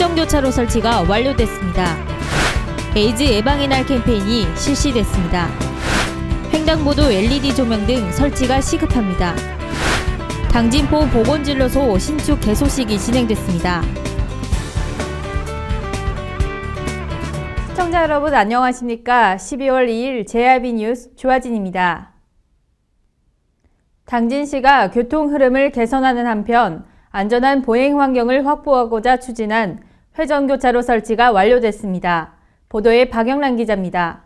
회전교차로 설치가 완료됐습니다. 에이즈 예방의 날 캠페인이 실시됐습니다. 횡단보도 LED 조명 등 설치가 시급합니다. 당진포 보건진료소 신축 개소식이 진행됐습니다. 시청자 여러분 안녕하십니까? 12월 2일 JRB 뉴스 조아진입니다. 당진시가 교통 흐름을 개선하는 한편 안전한 보행 환경을 확보하고자 추진한 회전교차로 설치가 완료됐습니다. 보도에 박영란 기자입니다.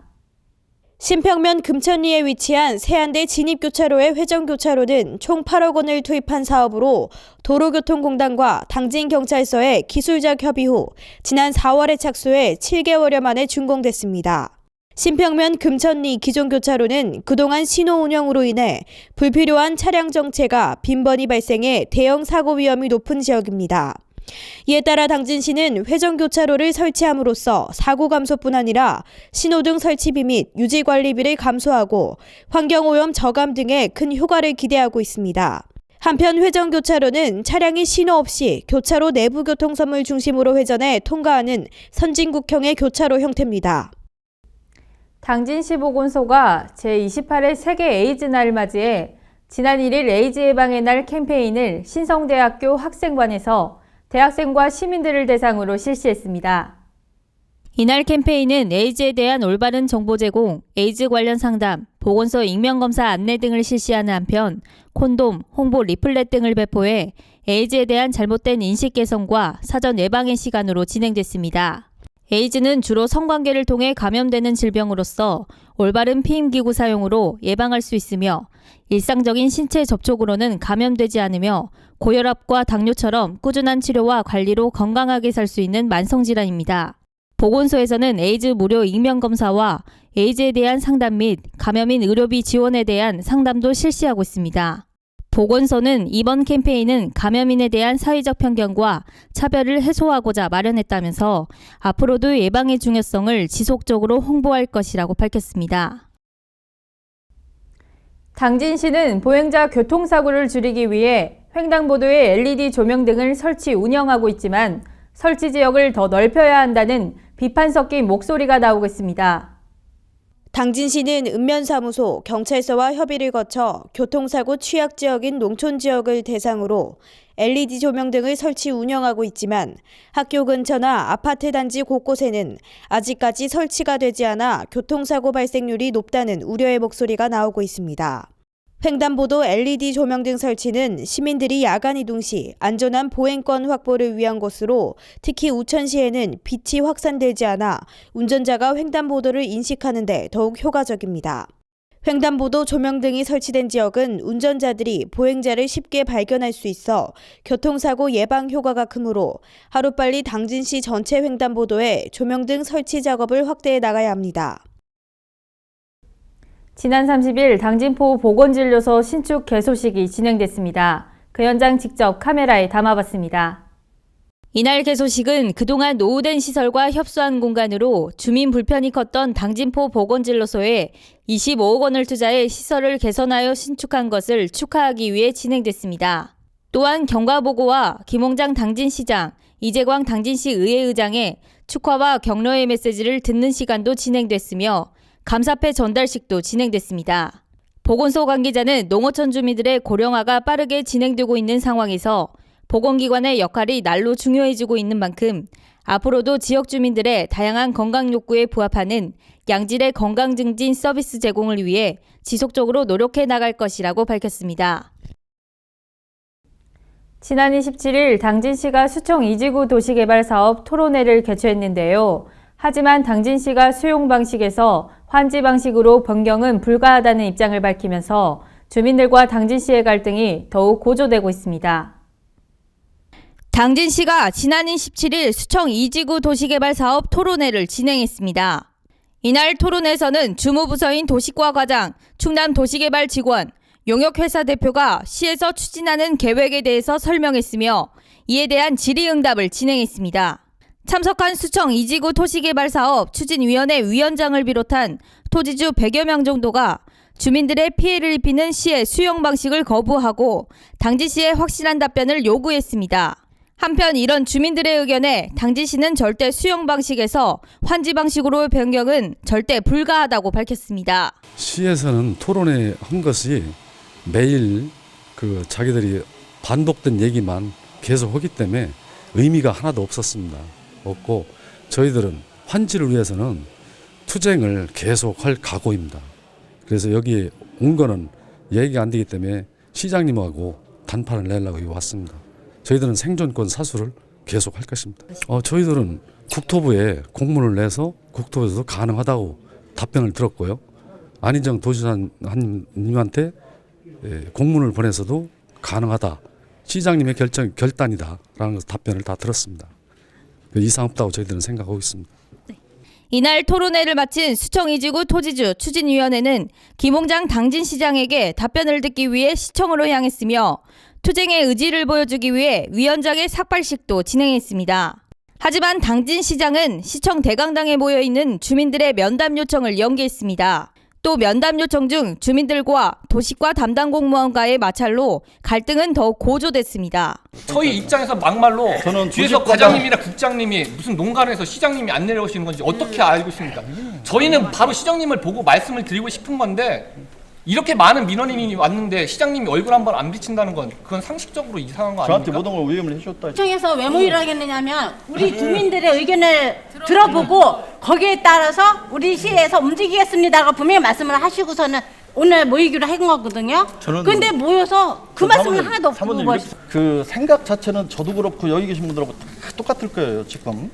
신평면 금천리에 위치한 세안대 진입교차로의 회전교차로는 총 8억 원을 투입한 사업으로 도로교통공단과 당진경찰서의 기술적 협의 후 지난 4월에 착수해 7개월여 만에 준공됐습니다. 신평면 금천리 기존 교차로는 그동안 신호 운영으로 인해 불필요한 차량 정체가 빈번히 발생해 대형 사고 위험이 높은 지역입니다. 이에 따라 당진시는 회전교차로를 설치함으로써 사고 감소뿐 아니라 신호등 설치비 및 유지관리비를 감소하고 환경오염 저감 등의 큰 효과를 기대하고 있습니다. 한편 회전교차로는 차량이 신호 없이 교차로 내부 교통선을 중심으로 회전해 통과하는 선진국형의 교차로 형태입니다. 당진시 보건소가 제28회 세계 에이즈 날을 맞이해 지난 1일 에이즈 예방의 날 캠페인을 신성대학교 학생관에서 대학생과 시민들을 대상으로 실시했습니다. 이날 캠페인은 에이즈에 대한 올바른 정보 제공, 에이즈 관련 상담, 보건소 익명검사 안내 등을 실시하는 한편 콘돔, 홍보 리플렛 등을 배포해 에이즈에 대한 잘못된 인식 개선과 사전 예방의 시간으로 진행됐습니다. 에이즈는 주로 성관계를 통해 감염되는 질병으로서 올바른 피임기구 사용으로 예방할 수 있으며 일상적인 신체 접촉으로는 감염되지 않으며 고혈압과 당뇨처럼 꾸준한 치료와 관리로 건강하게 살 수 있는 만성질환입니다. 보건소에서는 에이즈 무료 익명검사와 에이즈에 대한 상담 및 감염인 의료비 지원에 대한 상담도 실시하고 있습니다. 보건소는 이번 캠페인은 감염인에 대한 사회적 편견과 차별을 해소하고자 마련했다면서 앞으로도 예방의 중요성을 지속적으로 홍보할 것이라고 밝혔습니다. 당진시는 보행자 교통사고를 줄이기 위해 횡단보도에 LED 조명 등을 설치 운영하고 있지만 설치 지역을 더 넓혀야 한다는 비판 섞인 목소리가 나오고 있습니다. 당진시는 읍면사무소, 경찰서와 협의를 거쳐 교통사고 취약지역인 농촌지역을 대상으로 LED 조명 등을 설치 운영하고 있지만 학교 근처나 아파트 단지 곳곳에는 아직까지 설치가 되지 않아 교통사고 발생률이 높다는 우려의 목소리가 나오고 있습니다. 횡단보도 LED 조명 등 설치는 시민들이 야간 이동 시 안전한 보행권 확보를 위한 것으로 특히 우천시에는 빛이 확산되지 않아 운전자가 횡단보도를 인식하는 데 더욱 효과적입니다. 횡단보도 조명 등이 설치된 지역은 운전자들이 보행자를 쉽게 발견할 수 있어 교통사고 예방 효과가 크므로 하루빨리 당진시 전체 횡단보도에 조명 등 설치 작업을 확대해 나가야 합니다. 지난 30일 당진포 보건진료소 신축 개소식이 진행됐습니다. 그 현장 직접 카메라에 담아봤습니다. 이날 개소식은 그동안 노후된 시설과 협소한 공간으로 주민 불편이 컸던 당진포 보건진료소에 25억 원을 투자해 시설을 개선하여 신축한 것을 축하하기 위해 진행됐습니다. 또한 경과보고와 김홍장 당진시장, 이재광 당진시 의회의장의 축하와 격려의 메시지를 듣는 시간도 진행됐으며 감사패 전달식도 진행됐습니다. 보건소 관계자는 농어촌 주민들의 고령화가 빠르게 진행되고 있는 상황에서 보건기관의 역할이 날로 중요해지고 있는 만큼 앞으로도 지역 주민들의 다양한 건강 욕구에 부합하는 양질의 건강 증진 서비스 제공을 위해 지속적으로 노력해 나갈 것이라고 밝혔습니다. 지난 27일 당진시가 수청 이지구 도시개발 사업 토론회를 개최했는데요. 하지만 당진시가 수용 방식에서 환지 방식으로 변경은 불가하다는 입장을 밝히면서 주민들과 당진시의 갈등이 더욱 고조되고 있습니다. 당진시가 지난 27일 수청 이지구 도시개발 사업 토론회를 진행했습니다. 이날 토론회에서는 주무부서인 도시과 과장, 충남도시개발 직원, 용역회사 대표가 시에서 추진하는 계획에 대해서 설명했으며 이에 대한 질의응답을 진행했습니다. 참석한 수청 이지구 토시개발사업 추진위원회 위원장을 비롯한 토지주 100여 명 정도가 주민들의 피해를 입히는 시의 수용 방식을 거부하고 당진시의 확실한 답변을 요구했습니다. 한편 이런 주민들의 의견에 당진시는 절대 수용 방식에서 환지 방식으로 변경은 절대 불가하다고 밝혔습니다. 시에서는 토론회 한 것이 매일 자기들이 반복된 얘기만 계속 하기 때문에 의미가 하나도 없고 저희들은 환지를 위해서는 투쟁을 계속 할 각오입니다. 그래서 여기 온 거는 얘기가 안 되기 때문에 시장님하고 단판을 내려고 여기 왔습니다. 저희들은 생존권 사수를 계속 할 것입니다. 저희들은 국토부에 공문을 내서 국토부에서도 가능하다고 답변을 들었고요. 안희정 도지사님한테 공문을 보내서도 가능하다. 시장님의 결단이다라는 답변을 다 들었습니다. 이상 없다고 저희들은 생각하고 있습니다. 이날 토론회를 마친 수청 이지구 토지주 추진위원회는 김홍장 당진시장에게 답변을 듣기 위해 시청으로 향했으며 투쟁의 의지를 보여주기 위해 위원장의 삭발식도 진행했습니다. 하지만 당진시장은 시청 대강당에 모여있는 주민들의 면담 요청을 연기했습니다. 또 면담 요청 중 주민들과 도시과 담당 공무원과의 마찰로 갈등은 더욱 고조됐습니다. 저희 입장에서 막말로 뒤에서 과장님이나 국장님이 무슨 농간에서 시장님이 안 내려오시는 건지 어떻게 알고 있습니까? 저희는 바로 시장님을 보고 말씀을 드리고 싶은 건데 이렇게 많은 민원인이 왔는데 시장님이 얼굴 한 번 안 비친다는 건 그건 상식적으로 이상한 거 아닙니까? 저한테 모든 걸 위임을 해줬다. 시청에서 왜 모이라 하겠느냐면 우리 주민들의 의견을 들어보고 거기에 따라서 우리 시에서 움직이겠습니다라고 분명히 말씀을 하시고서는 오늘 모이기로 한 거거든요. 근데 모여서 그 말씀을 하나도 없고 그 생각 자체는 저도 그렇고 여기 계신 분들하고 다 똑같을 거예요. 지금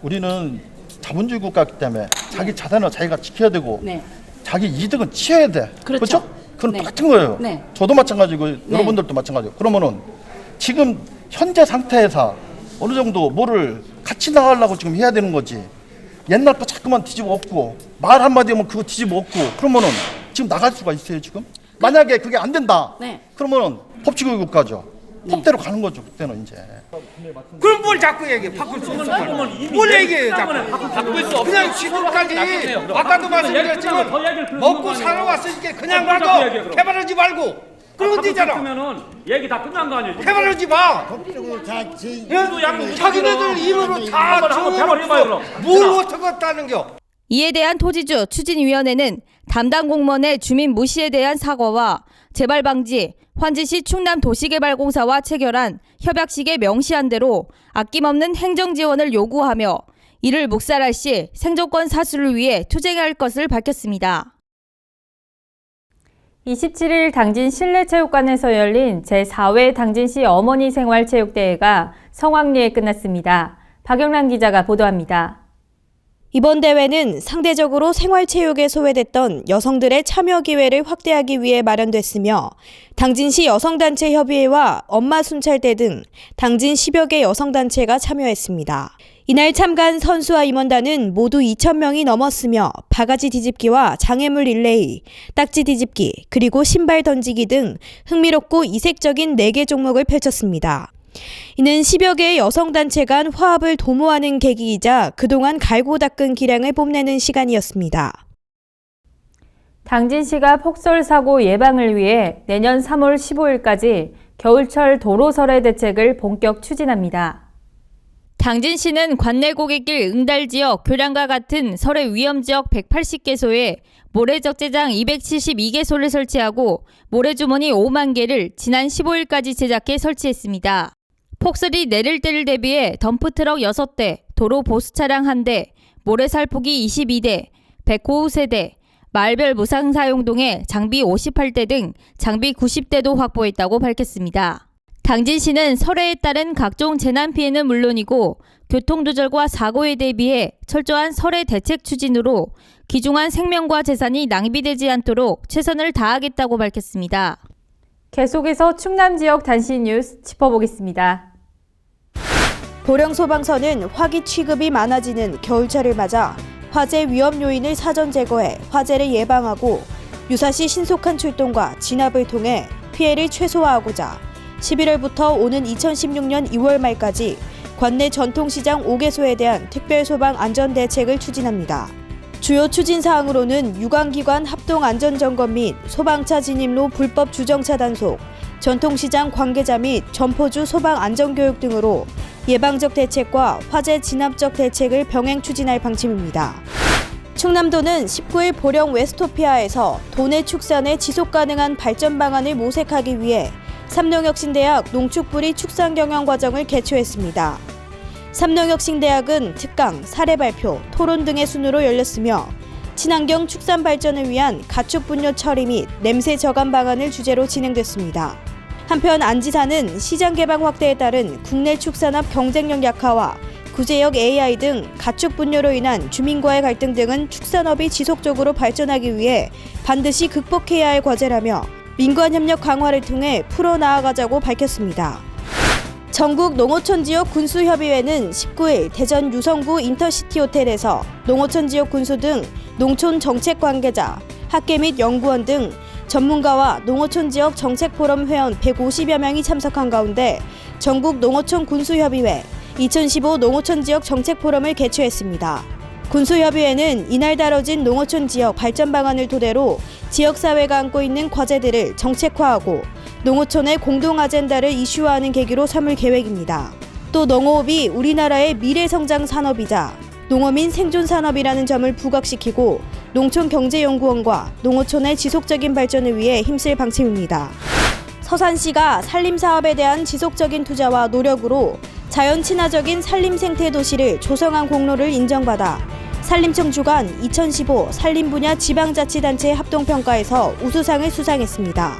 우리는 자본주의 국가이기 때문에 자기 자산을 자기가 지켜야 되고 네. 자기 이득은 취해야 돼. 그렇죠. 그건 네. 똑같은 거예요. 네. 저도 마찬가지고 네. 여러분들도 마찬가지고. 그러면은 지금 현재 상태에서 어느 정도 뭐를 같이 나가려고 지금 해야 되는 거지. 옛날 거 자꾸만 뒤집어 엎고 말 한마디 하면 그거 뒤집어 엎고 그러면은 지금 나갈 수가 있어요 지금? 만약에 그게 안 된다. 네. 그러면은 법치국의 국가죠. 법대로 가는 거죠 그때는 이제. 그럼 뭘 자꾸 얘기해? 바꿀 수 없어. 뭘 얘기해 자꾸? 바꿀 수 없어요. 그냥 지금까지 아까도 말씀드렸지만 먹고 살아왔으니까 그냥 가고 개발하지 말고 그러면 되잖아. 그러면은 얘기 다 끝난 거 아니에요? 개발하지 마. 자기네들 입으로 다 개발해봐요. 뭘 못하겠다는 겨. 이에 대한 토지주 추진위원회는 담당 공무원의 주민 무시에 대한 사과와 재발 방지, 환지시 충남도시개발공사와 체결한 협약식에 명시한 대로 아낌없는 행정 지원을 요구하며 이를 묵살할 시 생존권 사수를 위해 투쟁할 것을 밝혔습니다. 27일 당진 실내체육관에서 열린 제4회 당진시 어머니 생활체육대회가 성황리에 끝났습니다. 박영란 기자가 보도합니다. 이번 대회는 상대적으로 생활체육에 소외됐던 여성들의 참여 기회를 확대하기 위해 마련됐으며 당진시 여성단체협의회와 엄마순찰대 등 당진 10여 개 여성단체가 참여했습니다. 이날 참가한 선수와 임원단은 모두 2,000명이 넘었으며 바가지 뒤집기와 장애물 릴레이, 딱지 뒤집기, 그리고 신발 던지기 등 흥미롭고 이색적인 4개 종목을 펼쳤습니다. 이는 10여 개의 여성단체 간 화합을 도모하는 계기이자 그동안 갈고 닦은 기량을 뽐내는 시간이었습니다. 당진시가 폭설사고 예방을 위해 내년 3월 15일까지 겨울철 도로설해 대책을 본격 추진합니다. 당진시는 관내 고객길 응달 지역 교량과 같은 설해 위험 지역 180개소에 모래 적재장 272개소를 설치하고 모래주머니 5만 개를 지난 15일까지 제작해 설치했습니다. 폭설이 내릴 때를 대비해 덤프트럭 6대, 도로 보수 차량 1대, 모래살포기 22대, 백호우 3대, 마을별 무상 사용동에 장비 58대 등 장비 90대도 확보했다고 밝혔습니다. 당진시는 설해에 따른 각종 재난 피해는 물론이고 교통두절과 사고에 대비해 철저한 설해 대책 추진으로 귀중한 생명과 재산이 낭비되지 않도록 최선을 다하겠다고 밝혔습니다. 계속해서 충남 지역 단신 뉴스 짚어보겠습니다. 보령소방서는 화기 취급이 많아지는 겨울철을 맞아 화재 위험 요인을 사전 제거해 화재를 예방하고 유사시 신속한 출동과 진압을 통해 피해를 최소화하고자 11월부터 오는 2016년 2월 말까지 관내 전통시장 5개소에 대한 특별소방 안전대책을 추진합니다. 주요 추진사항으로는 유관기관 합동안전점검 및 소방차 진입로 불법 주정차 단속, 전통시장 관계자 및 점포주 소방 안전교육 등으로 예방적 대책과 화재 진압적 대책을 병행 추진할 방침입니다. 충남도는 19일 보령 웨스토피아에서 도내 축산의 지속가능한 발전 방안을 모색하기 위해 삼농혁신대학 농축부리 축산경영과정을 개최했습니다. 삼농혁신대학은 특강, 사례 발표, 토론 등의 순으로 열렸으며 친환경 축산 발전을 위한 가축 분뇨 처리 및 냄새 저감 방안을 주제로 진행됐습니다. 한편 안지사는 시장 개방 확대에 따른 국내 축산업 경쟁력 약화와 구제역 AI 등 가축 분뇨로 인한 주민과의 갈등 등은 축산업이 지속적으로 발전하기 위해 반드시 극복해야 할 과제라며 민관 협력 강화를 통해 풀어나가자고 밝혔습니다. 전국 농어촌 지역 군수협의회는 19일 대전 유성구 인터시티 호텔에서 농어촌 지역 군수 등 농촌 정책 관계자, 학계 및 연구원 등 전문가와 농어촌 지역 정책 포럼 회원 150여 명이 참석한 가운데 전국 농어촌 군수협의회 2015 농어촌 지역 정책 포럼을 개최했습니다. 군수협의회는 이날 다뤄진 농어촌 지역 발전 방안을 토대로 지역사회가 안고 있는 과제들을 정책화하고 농어촌의 공동 아젠다를 이슈화하는 계기로 삼을 계획입니다. 또 농어업이 우리나라의 미래성장 산업이자 농어민 생존 산업이라는 점을 부각시키고 농촌경제연구원과 농어촌의 지속적인 발전을 위해 힘쓸 방침입니다. 서산시가 산림사업에 대한 지속적인 투자와 노력으로 자연 친화적인 산림 생태 도시를 조성한 공로를 인정받아 산림청 주관 2015 산림 분야 지방자치단체 합동평가에서 우수상을 수상했습니다.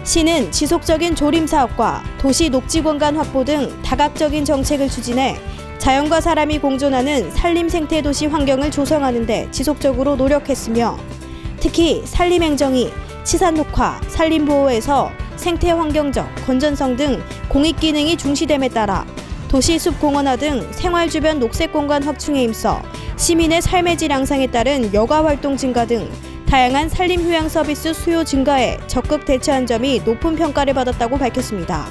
시는 지속적인 조림 사업과 도시 녹지 공간 확보 등 다각적인 정책을 추진해 자연과 사람이 공존하는 산림 생태 도시 환경을 조성하는 데 지속적으로 노력했으며 특히 산림 행정이 치산 녹화, 산림 보호에서 생태 환경적, 건전성 등 공익 기능이 중시됨에 따라 도시 숲 공원화 등 생활 주변 녹색 공간 확충에 힘써 시민의 삶의 질 향상에 따른 여가 활동 증가 등 다양한 산림 휴양 서비스 수요 증가에 적극 대처한 점이 높은 평가를 받았다고 밝혔습니다.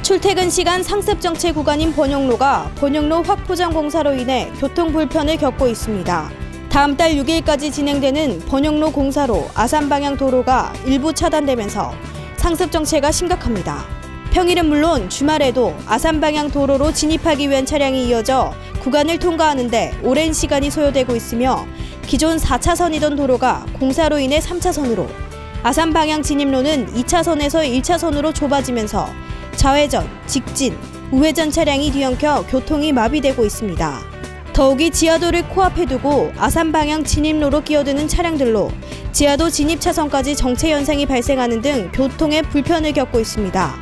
출퇴근 시간 상습 정체 구간인 번영로가 번영로 확포장 공사로 인해 교통 불편을 겪고 있습니다. 다음 달 6일까지 진행되는 번영로 공사로 아산 방향 도로가 일부 차단되면서 상습 정체가 심각합니다. 평일은 물론 주말에도 아산 방향 도로로 진입하기 위한 차량이 이어져 구간을 통과하는데 오랜 시간이 소요되고 있으며 기존 4차선이던 도로가 공사로 인해 3차선으로, 아산 방향 진입로는 2차선에서 1차선으로 좁아지면서 좌회전, 직진, 우회전 차량이 뒤엉켜 교통이 마비되고 있습니다. 더욱이 지하도를 코앞에 두고 아산 방향 진입로로 끼어드는 차량들로 지하도 진입 차선까지 정체 현상이 발생하는 등 교통에 불편을 겪고 있습니다.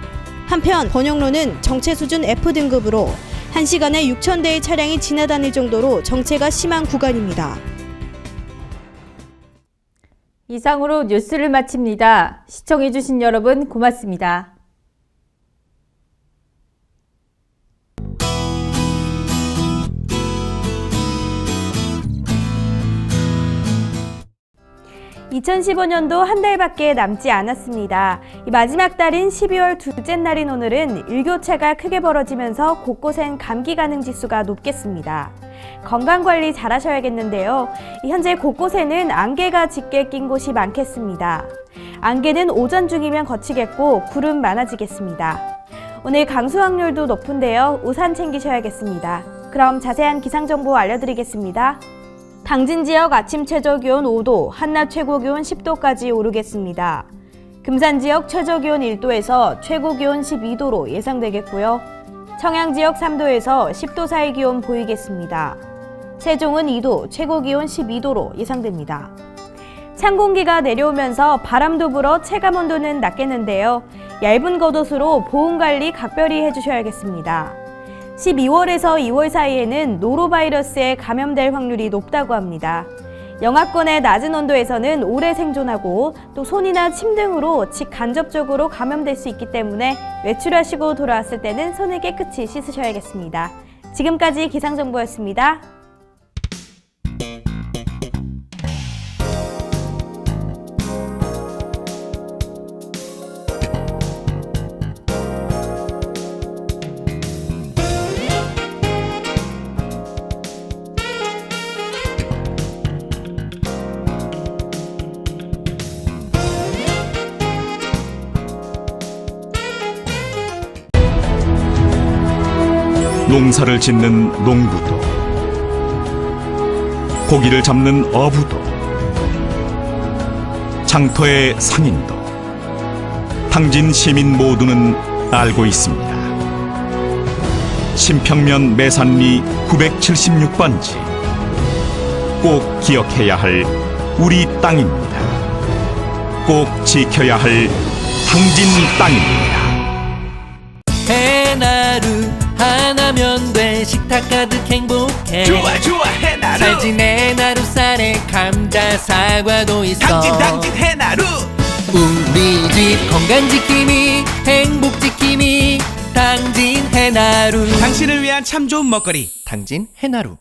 한편 번영로는 정체 수준 F등급으로 1시간에 6,000대의 차량이 지나다닐 정도로 정체가 심한 구간입니다. 이상으로 뉴스를 마칩니다. 시청해주신 여러분 고맙습니다. (2015년도) 한 달밖에 남지 않았습니다. 이 마지막 달인 12월 둘째 날인 오늘은 일교차가 크게 벌어지면서 곳곳엔 감기 가능 지수가 높겠습니다. 건강관리 잘 하셔야겠는데요. 현재 곳곳에는 안개가 짙게 낀 곳이 많겠습니다. 안개는 오전 중이면 거치겠고 구름 많아지겠습니다. 오늘 강수 확률도 높은데요. 우산 챙기셔야겠습니다. 그럼 자세한 기상정보 알려드리겠습니다. 당진 지역 아침 최저기온 5도, 한낮 최고기온 10도까지 오르겠습니다. 금산 지역 최저기온 1도에서 최고기온 12도로 예상되겠고요. 청양 지역 3도에서 10도 사이 기온 보이겠습니다. 세종은 2도, 최고기온 12도로 예상됩니다. 찬 공기가 내려오면서 바람도 불어 체감온도는 낮겠는데요. 얇은 겉옷으로 보온관리 각별히 해주셔야겠습니다. 12월에서 2월 사이에는 노로바이러스에 감염될 확률이 높다고 합니다. 영하권의 낮은 온도에서는 오래 생존하고 또 손이나 침 등으로 직간접적으로 감염될 수 있기 때문에 외출하시고 돌아왔을 때는 손을 깨끗이 씻으셔야겠습니다. 지금까지 기상정보였습니다. 농사를 짓는 농부도, 고기를 잡는 어부도, 장터의 상인도, 당진 시민 모두는 알고 있습니다. 신평면 매산리 976번지, 꼭 기억해야 할 우리 땅입니다. 꼭 지켜야 할 당진 땅입니다. 해나루 하나면 돼. 식탁 가득 행복해. 좋아 좋아 해나루. 살진 해나루 쌀에 감자 사과도 있어. 당진 해나루. 우리 집 건강 지킴이 행복 지킴이 당진 해나루. 당신을 위한 참 좋은 먹거리. 당진 해나루.